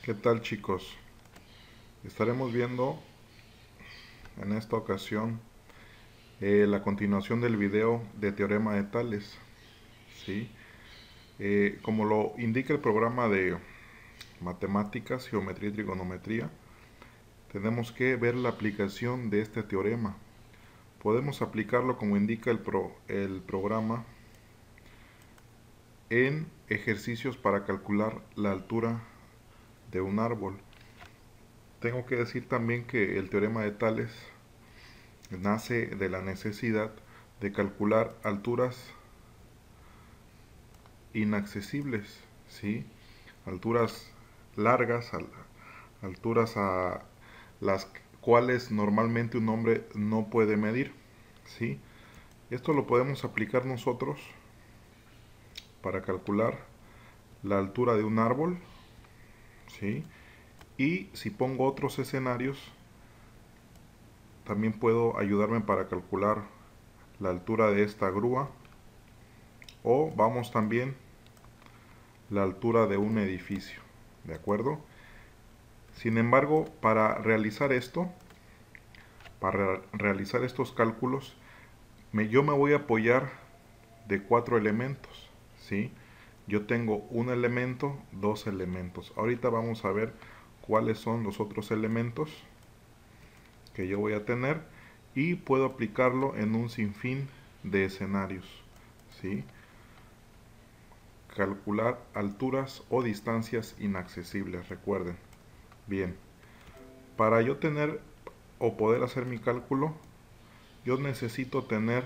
¿Qué tal, chicos? Estaremos viendo en esta ocasión la continuación del video de teorema de Tales, ¿sí? Como lo indica el programa de matemáticas, geometría y trigonometría, tenemos que ver la aplicación de este teorema. Podemos aplicarlo como indica el programa en ejercicios para calcular la altura de un árbol. Tengo que decir también que el teorema de Tales nace de la necesidad de calcular alturas inaccesibles, ¿sí? Alturas largas, alturas a las cuales normalmente un hombre no puede medir, ¿sí? Esto lo podemos aplicar nosotros para calcular la altura de un árbol, ¿sí? Y si pongo otros escenarios, también puedo ayudarme para calcular la altura de esta grúa, o vamos también la altura de un edificio, ¿de acuerdo? Sin embargo, para realizar estos cálculos, yo me voy a apoyar de 4 elementos, ¿sí? Yo tengo un elemento, 2 elementos. Ahorita vamos a ver cuáles son los otros elementos que yo voy a tener y puedo aplicarlo en un sinfín de escenarios, ¿sí? Calcular alturas o distancias inaccesibles, recuerden. Bien, para yo tener o poder hacer mi cálculo, yo necesito tener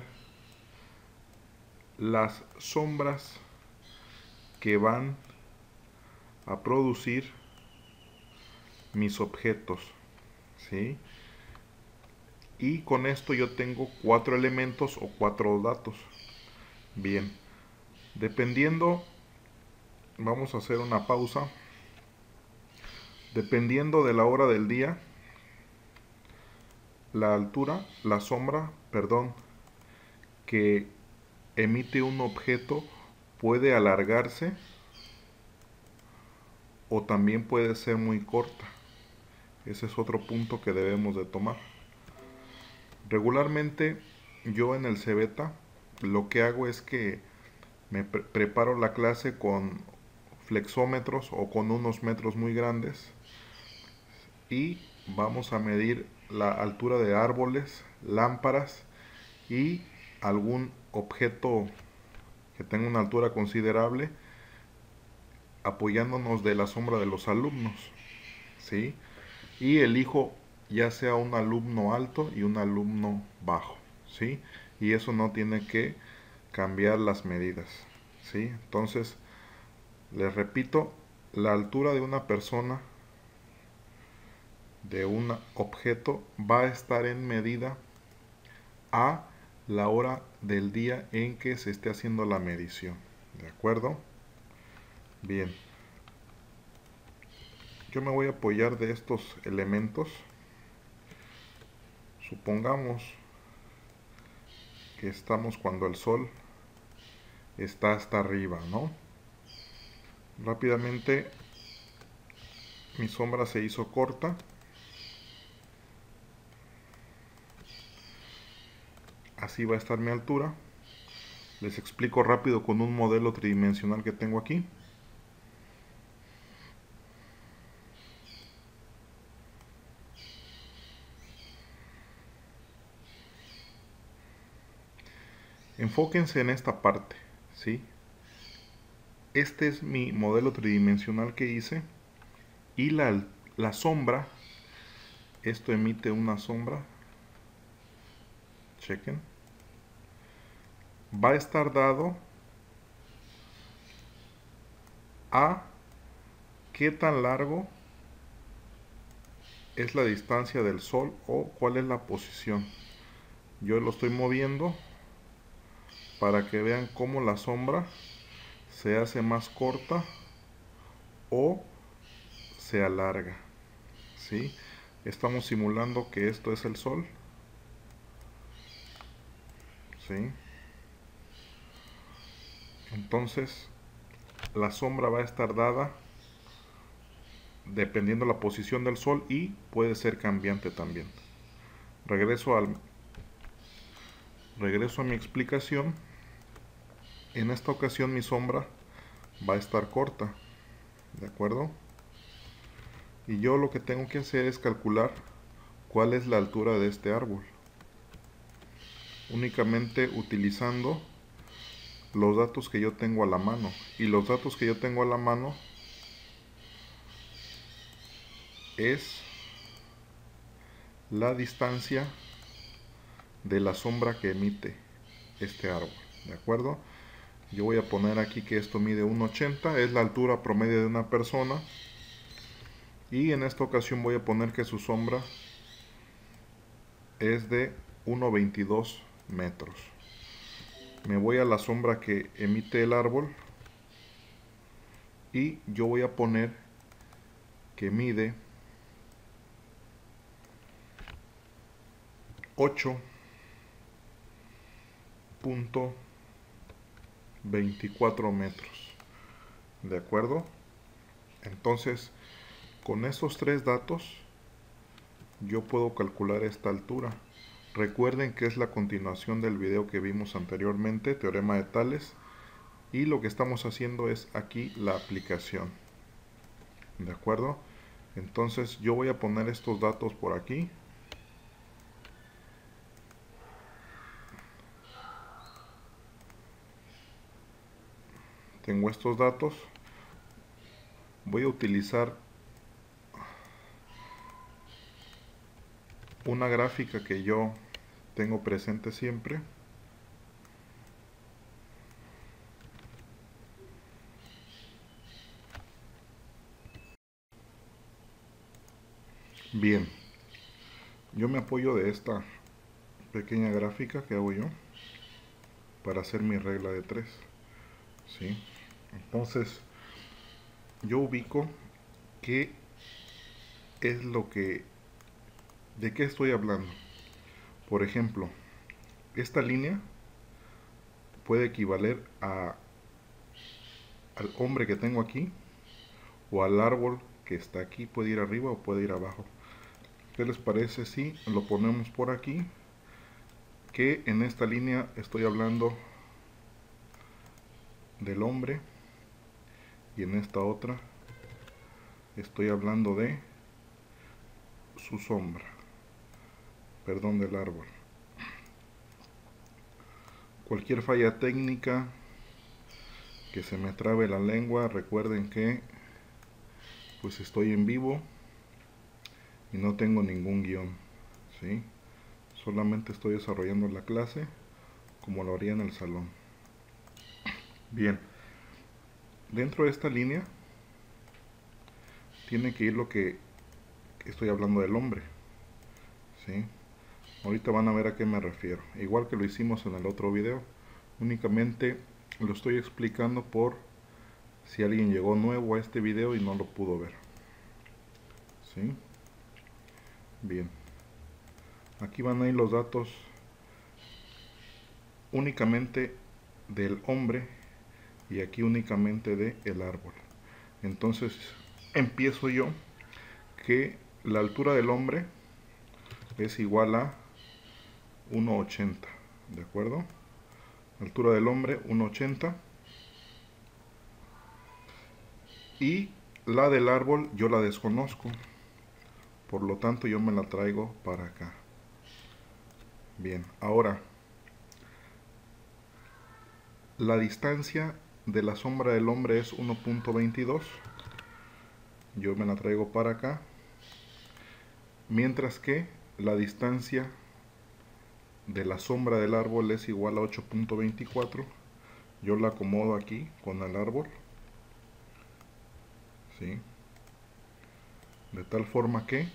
las sombras que van a producir mis objetos, ¿sí? Y con esto yo tengo 4 elementos o 4 datos. Bien, dependiendo, vamos a hacer una pausa. Dependiendo de la hora del día, la sombra, perdón, que emite un objeto puede alargarse o también puede ser muy corta. Ese es otro punto que debemos de tomar. Regularmente yo en el Cebeta lo que hago es que me preparo la clase con flexómetros o con unos metros muy grandes y vamos a medir la altura de árboles, lámparas y algún objeto que tenga una altura considerable, apoyándonos de la sombra de los alumnos, ¿sí? Y elijo ya sea un alumno alto y un alumno bajo, ¿sí? Y eso no tiene que cambiar las medidas, ¿sí? Entonces, les repito, la altura de una persona, de un objeto, va a estar en medida a la hora del día en que se esté haciendo la medición, ¿de acuerdo? Bien, yo me voy a apoyar de estos elementos. Supongamos que estamos cuando el sol está hasta arriba, ¿no? Rápidamente mi sombra se hizo corta. Así va a estar mi altura. Les explico rápido con un modelo tridimensional que tengo aquí. Enfóquense en esta parte, ¿sí? Este es mi modelo tridimensional que hice. Y la sombra, esto emite una sombra. Chequen. Va a estar dado a qué tan largo es la distancia del sol o cuál es la posición. Yo lo estoy moviendo para que vean cómo la sombra se hace más corta o se alarga, ¿sí? Estamos simulando que esto es el sol, ¿sí? Entonces la sombra va a estar dada dependiendo la posición del sol y puede ser cambiante también. Regreso a mi explicación. En esta ocasión mi sombra va a estar corta, ¿de acuerdo? Y yo lo que tengo que hacer es calcular cuál es la altura de este árbol, únicamente utilizando los datos que yo tengo a la mano. Y los datos que yo tengo a la mano es la distancia de la sombra que emite este árbol, ¿de acuerdo? Yo voy a poner aquí que esto mide 1,80, es la altura promedio de una persona. Y en esta ocasión voy a poner que su sombra es de 1,22 metros. Me voy a la sombra que emite el árbol y yo voy a poner que mide 8,24 metros, ¿de acuerdo? Entonces, con estos tres datos yo puedo calcular esta altura. Recuerden que es la continuación del video que vimos anteriormente, teorema de Tales, y lo que estamos haciendo es aquí la aplicación, ¿de acuerdo? Entonces yo voy a poner estos datos por aquí. Tengo estos datos. Voy a utilizar una gráfica que yo tengo presente siempre. Bien, yo me apoyo de esta pequeña gráfica que hago yo para hacer mi regla de 3, ¿sí? Entonces yo ubico qué es lo que, de qué estoy hablando. Por ejemplo, esta línea puede equivaler al hombre que tengo aquí, o al árbol que está aquí. Puede ir arriba o puede ir abajo. ¿Qué les parece si lo ponemos por aquí? Que en esta línea estoy hablando del hombre y en esta otra estoy hablando de su sombra, perdón, del árbol. Cualquier falla técnica, que se me trabe la lengua, recuerden que pues estoy en vivo y no tengo ningún guión, ¿sí? Solamente estoy desarrollando la clase como lo haría en el salón. Bien, dentro de esta línea tiene que ir lo que estoy hablando del hombre, ¿sí? Ahorita van a ver a qué me refiero, igual que lo hicimos en el otro video. Únicamente lo estoy explicando por si alguien llegó nuevo a este video y no lo pudo ver, ¿sí? Bien, aquí van a ir los datos únicamente del hombre y aquí únicamente de el árbol. Entonces empiezo yo que la altura del hombre es igual a 1,80, ¿de acuerdo? Altura del hombre 1,80 y la del árbol yo la desconozco, por lo tanto yo me la traigo para acá. Bien, ahora la distancia de la sombra del hombre es 1,22, yo me la traigo para acá, mientras que la distancia de la sombra del árbol es igual a 8,24, yo la acomodo aquí con el árbol, ¿sí? De tal forma que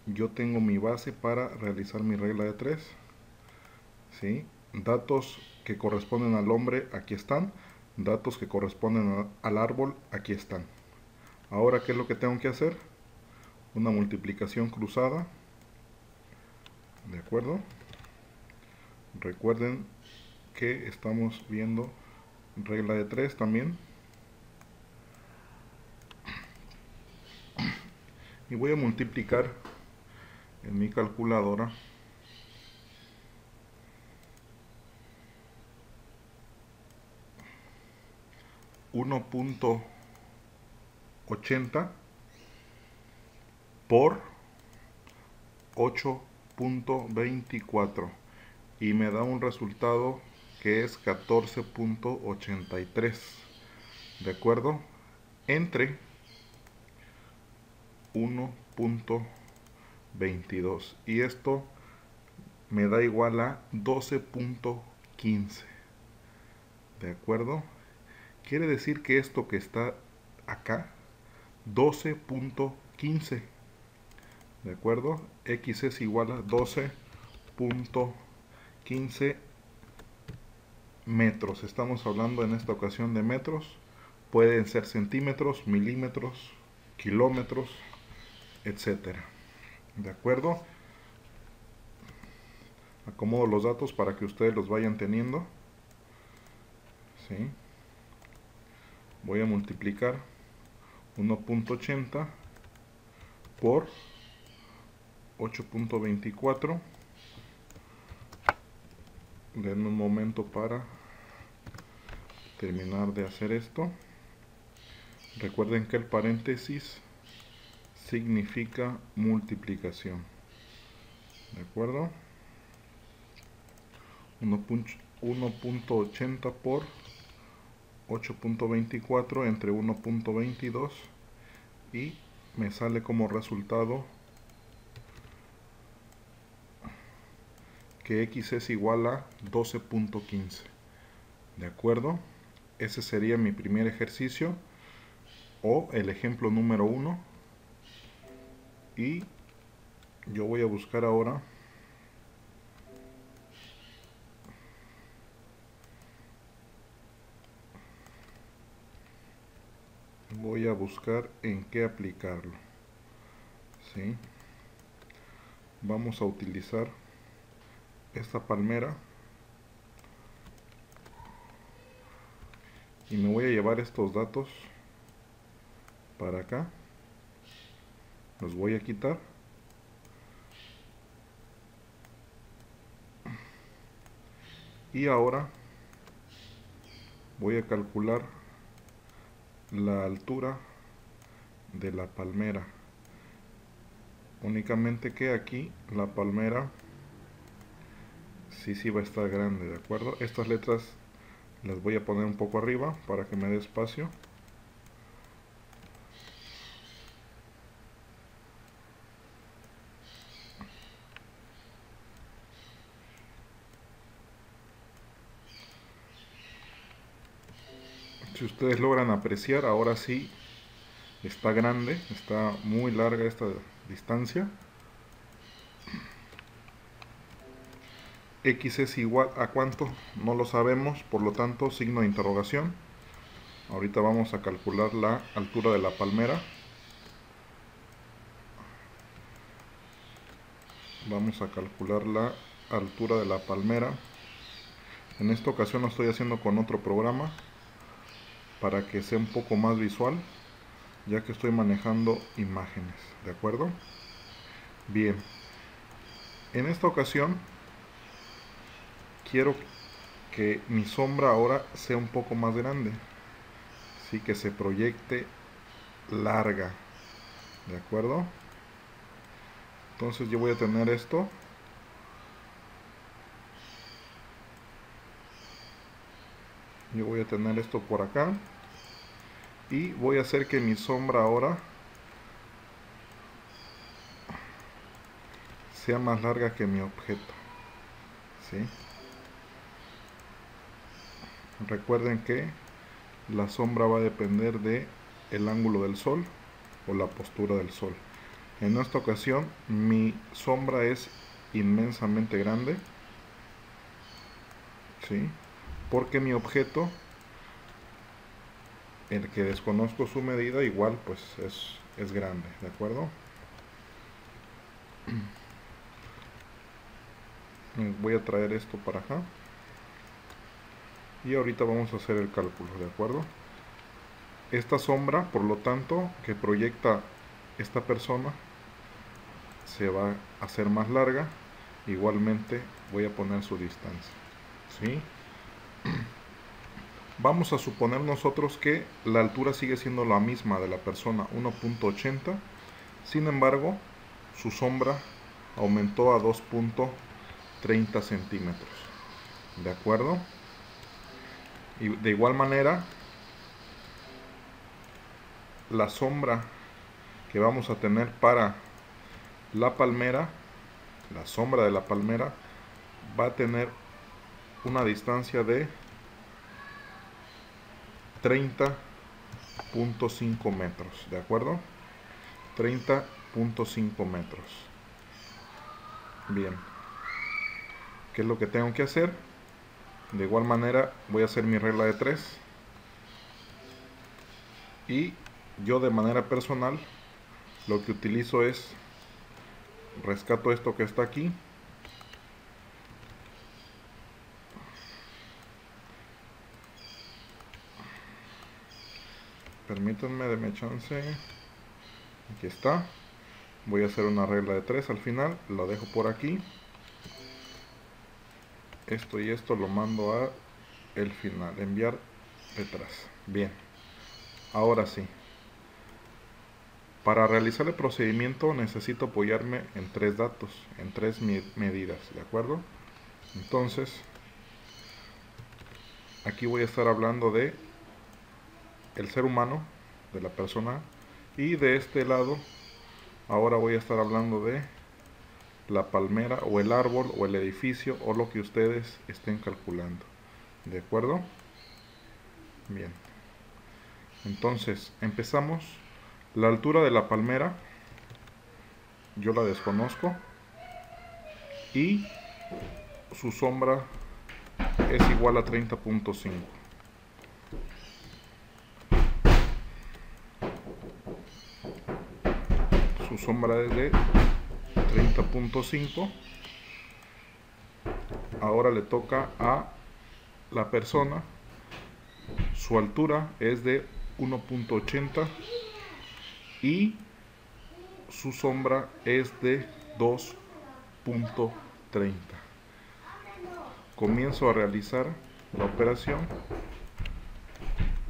yo tengo mi base para realizar mi regla de 3, ¿sí? Datos que corresponden al hombre, aquí están. Datos que corresponden al árbol, aquí están. Ahora, ¿qué es lo que tengo que hacer? Una multiplicación cruzada, ¿de acuerdo? Recuerden que estamos viendo regla de 3 también. y voy a multiplicar en mi calculadora 1.80 por 8.24 y me da un resultado que es 14.83, ¿de acuerdo? Entre 1.22 y esto me da igual a 12.15, ¿de acuerdo? Quiere decir que esto que está acá, 12.15, ¿de acuerdo? X es igual a 12.15 metros. Estamos hablando en esta ocasión de metros. Pueden ser centímetros, milímetros, kilómetros, etcétera. ¿De acuerdo? Acomodo los datos para que ustedes los vayan teniendo. ¿Sí? Voy a multiplicar 1.80 por 8.24. Denme un momento para terminar de hacer esto. Recuerden que el paréntesis significa multiplicación. ¿De acuerdo? 1.80 por 8.24 entre 1.22 y me sale como resultado que X es igual a 12.15. ¿De acuerdo? Ese sería mi primer ejercicio o el ejemplo número 1. Y yo voy a buscar ahora en qué aplicarlo. ¿Sí? Vamos a utilizar esta palmera y me voy a llevar estos datos para acá, los voy a quitar y ahora voy a calcular la altura de la palmera. Únicamente que aquí la palmera sí va a estar grande, ¿de acuerdo? Estas letras las voy a poner un poco arriba para que me dé espacio. Si ustedes logran apreciar, ahora sí está grande, está muy larga esta distancia. X es igual a ¿cuánto? No lo sabemos, por lo tanto signo de interrogación. Ahorita vamos a calcular la altura de la palmera. Vamos a calcular la altura de la palmera. En esta ocasión lo estoy haciendo con otro programa para que sea un poco más visual, ya que estoy manejando imágenes, ¿de acuerdo? Bien, en esta ocasión quiero que mi sombra ahora sea un poco más grande, sí, que se proyecte larga, ¿de acuerdo? Entonces yo voy a tener esto. Yo voy a tener esto por acá y voy a hacer que mi sombra ahora sea más larga que mi objeto, ¿sí? Recuerden que la sombra va a depender de el ángulo del sol o la postura del sol. En esta ocasión mi sombra es inmensamente grande, ¿sí? Porque mi objeto, el que desconozco su medida, igual pues es grande, ¿de acuerdo? Voy a traer esto para acá y ahorita vamos a hacer el cálculo, ¿de acuerdo? Esta sombra, por lo tanto, que proyecta esta persona se va a hacer más larga. Igualmente voy a poner su distancia, ¿sí? Vamos a suponer nosotros que la altura sigue siendo la misma de la persona, 1.80. Sin embargo, su sombra aumentó a 2.30 centímetros. ¿De acuerdo? Y de igual manera, la sombra que vamos a tener para la palmera, la sombra de la palmera, va a tener una distancia de 30.5 metros, ¿de acuerdo? 30.5 metros. Bien, ¿qué es lo que tengo que hacer? De igual manera voy a hacer mi regla de 3 y yo de manera personal lo que utilizo es rescato esto que está aquí, permítanme, denme chance, aquí está. Voy a hacer una regla de 3 al final, lo dejo por aquí, esto y esto lo mando a el final, enviar detrás. Bien, ahora sí, para realizar el procedimiento necesito apoyarme en 3 datos, en 3 medidas, ¿de acuerdo? Entonces, aquí voy a estar hablando de el ser humano, de la persona, y de este lado, ahora voy a estar hablando de la palmera o el árbol o el edificio o lo que ustedes estén calculando, ¿de acuerdo? Bien, entonces empezamos. La altura de la palmera yo la desconozco y su sombra es igual a 30.5. Su sombra es de 30.5. Ahora le toca a la persona. Su altura es de 1.80 y su sombra es de 2.30. Comienzo a realizar la operación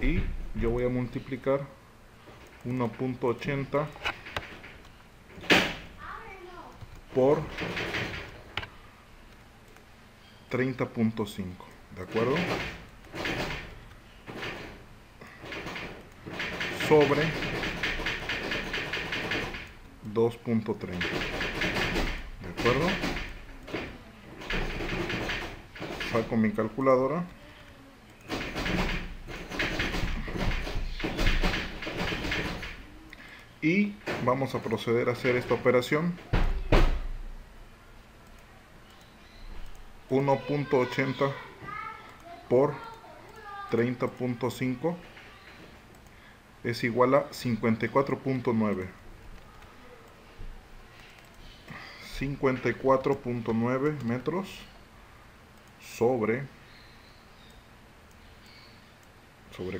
y yo voy a multiplicar 1.80 por 30.5, ¿de acuerdo? Sobre 2.30, ¿de acuerdo? Saco mi calculadora y vamos a proceder a hacer esta operación. 1.80 por 30.5 es igual a 54.9. 54.9 metros sobre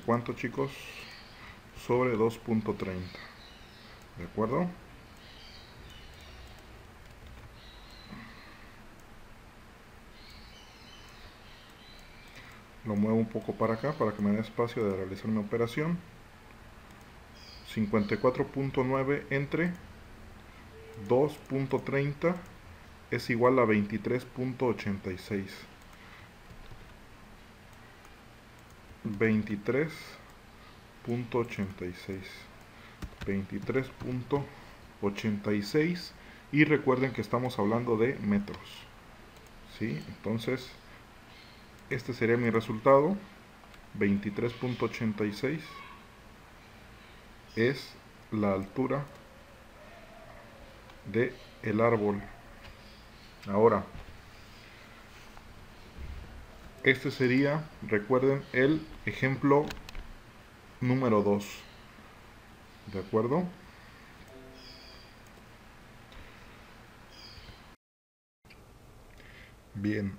¿cuánto, chicos? Sobre 2.30, ¿de acuerdo? Lo muevo un poco para acá para que me dé espacio de realizar mi operación. 54.9 entre 2.30 es igual a 23.86. 23.86. 23.86. Y recuerden que estamos hablando de metros, ¿sí? Entonces, este sería mi resultado. 23.86 es la altura de el árbol. Ahora, este sería, recuerden, el ejemplo número 2, ¿de acuerdo? Bien,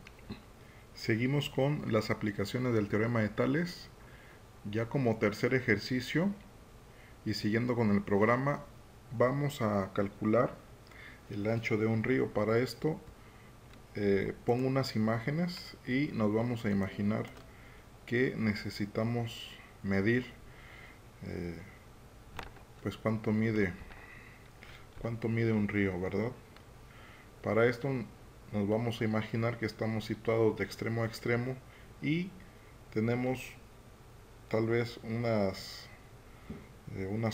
seguimos con las aplicaciones del teorema de Tales. Ya como tercer ejercicio y siguiendo con el programa, vamos a calcular el ancho de un río. Para esto pongo unas imágenes y nos vamos a imaginar que necesitamos medir pues cuánto mide un río, ¿verdad? Para esto nos vamos a imaginar que estamos situados de extremo a extremo y tenemos tal vez unas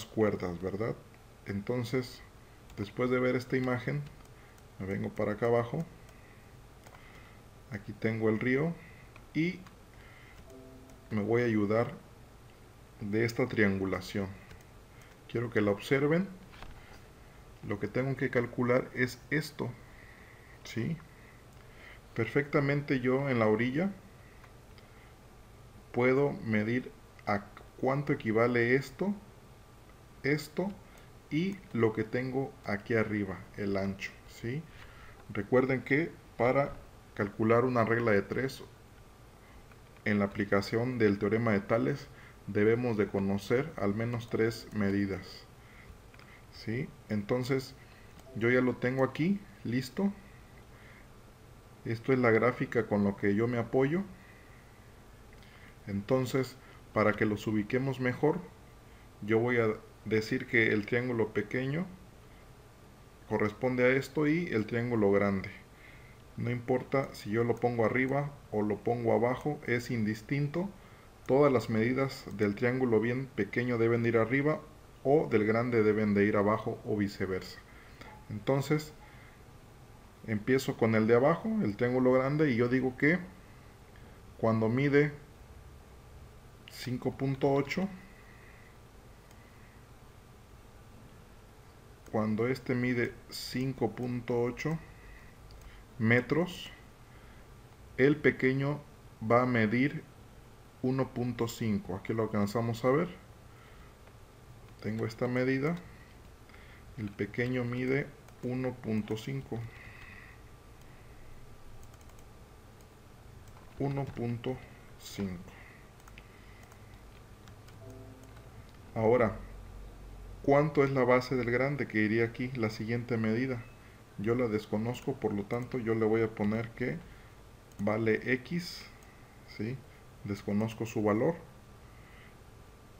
cuerdas, ¿verdad? Entonces, después de ver esta imagen, me vengo para acá abajo. Aquí tengo el río y me voy a ayudar de esta triangulación. Quiero que la observen. Lo que tengo que calcular es esto, ¿sí? Perfectamente yo en la orilla puedo medir a cuánto equivale esto y lo que tengo aquí arriba, el ancho, ¿sí? Recuerden que para calcular una regla de 3 en la aplicación del teorema de Tales debemos de conocer al menos 3 medidas, ¿sí? Entonces yo ya lo tengo aquí listo. Esto es la gráfica con lo que yo me apoyo. Entonces, para que los ubiquemos mejor, yo voy a decir que el triángulo pequeño corresponde a esto y el triángulo grande. No importa si yo lo pongo arriba o lo pongo abajo, es indistinto. Todas las medidas del triángulo bien pequeño deben ir arriba o del grande deben de ir abajo o viceversa. Entonces, empiezo con el de abajo, el triángulo grande, y yo digo que cuando mide 5.8, cuando este mide 5.8 metros, el pequeño va a medir 1.5. Aquí lo alcanzamos a ver. Tengo esta medida. El pequeño mide 1.5. 1.5. Ahora, ¿cuánto es la base del grande? Que iría aquí la siguiente medida. Yo la desconozco, por lo tanto yo le voy a poner que vale X, ¿sí? Desconozco su valor.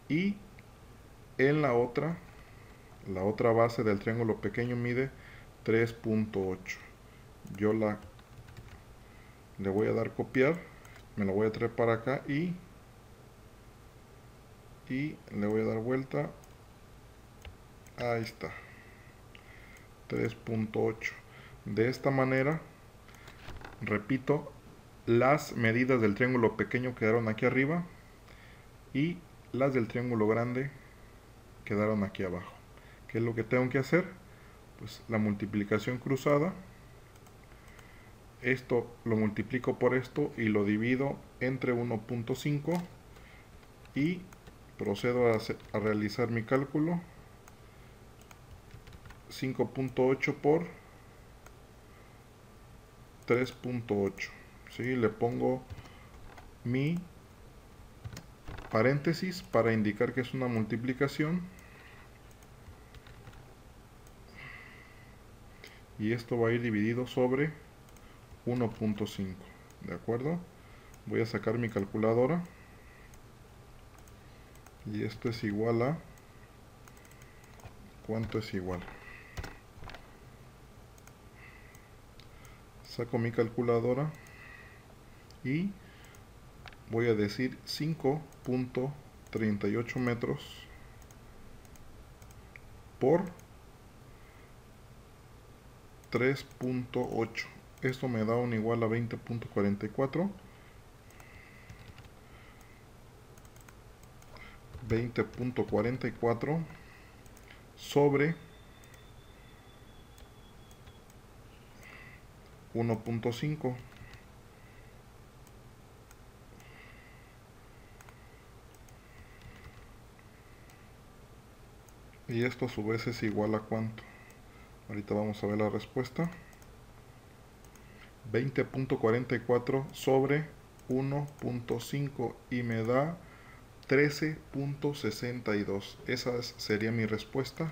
Y en la otra base del triángulo pequeño mide 3.8. Yo le voy a dar copiar, me la voy a traer para acá y le voy a dar vuelta. Ahí está, 3.8. De esta manera, repito, las medidas del triángulo pequeño quedaron aquí arriba y las del triángulo grande quedaron aquí abajo. ¿Qué es lo que tengo que hacer? Pues la multiplicación cruzada. Esto lo multiplico por esto y lo divido entre 1.5 y procedo a realizar mi cálculo. 5.8 por 3.8, ¿sí? Le pongo mi paréntesis para indicar que es una multiplicación y esto va a ir dividido sobre 1.5, ¿de acuerdo? Voy a sacar mi calculadora y esto es igual a, ¿cuánto es igual? Saco mi calculadora y voy a decir 5.38 metros por 3.8. Esto me da un igual a 20.44. 20.44 sobre 1.5. Y esto a su vez es igual a ¿cuánto? Ahorita vamos a ver la respuesta. 20.44 sobre 1.5 y me da 13.62. Esa sería mi respuesta.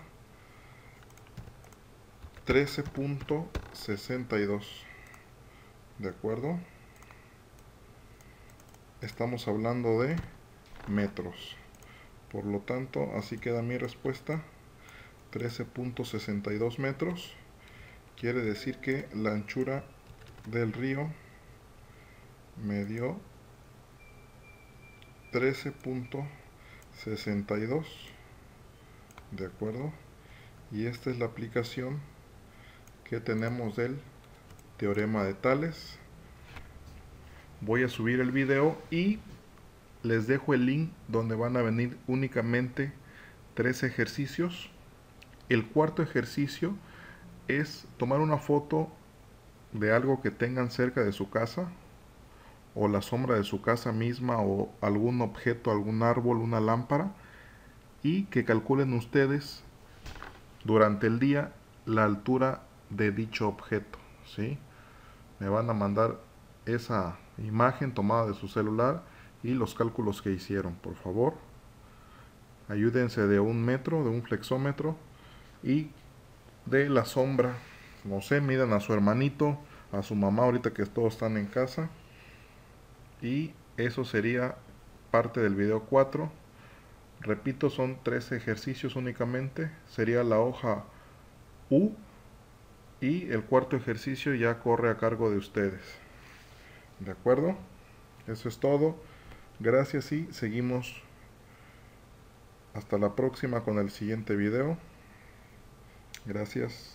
13.62. ¿De acuerdo? Estamos hablando de metros. Por lo tanto, así queda mi respuesta. 13.62 metros. Quiere decir que la anchura del río me dio 13.62. ¿De acuerdo? Y esta es la aplicación que tenemos del teorema de Tales. Voy a subir el video y les dejo el link donde van a venir únicamente 3 ejercicios. El cuarto ejercicio es tomar una foto de algo que tengan cerca de su casa o la sombra de su casa misma o algún objeto, algún árbol, una lámpara, y que calculen ustedes durante el día la altura de dicho objeto, ¿sí? Me van a mandar esa imagen tomada de su celular y los cálculos que hicieron, por favor. Ayúdense de 1 metro, de un flexómetro, y de la sombra, no sé, midan a su hermanito, a su mamá ahorita que todos están en casa. Y eso sería parte del video 4. Repito, son 3 ejercicios únicamente. Sería la hoja U. Y el cuarto ejercicio ya corre a cargo de ustedes. ¿De acuerdo? Eso es todo. Gracias y seguimos hasta la próxima con el siguiente video. Gracias.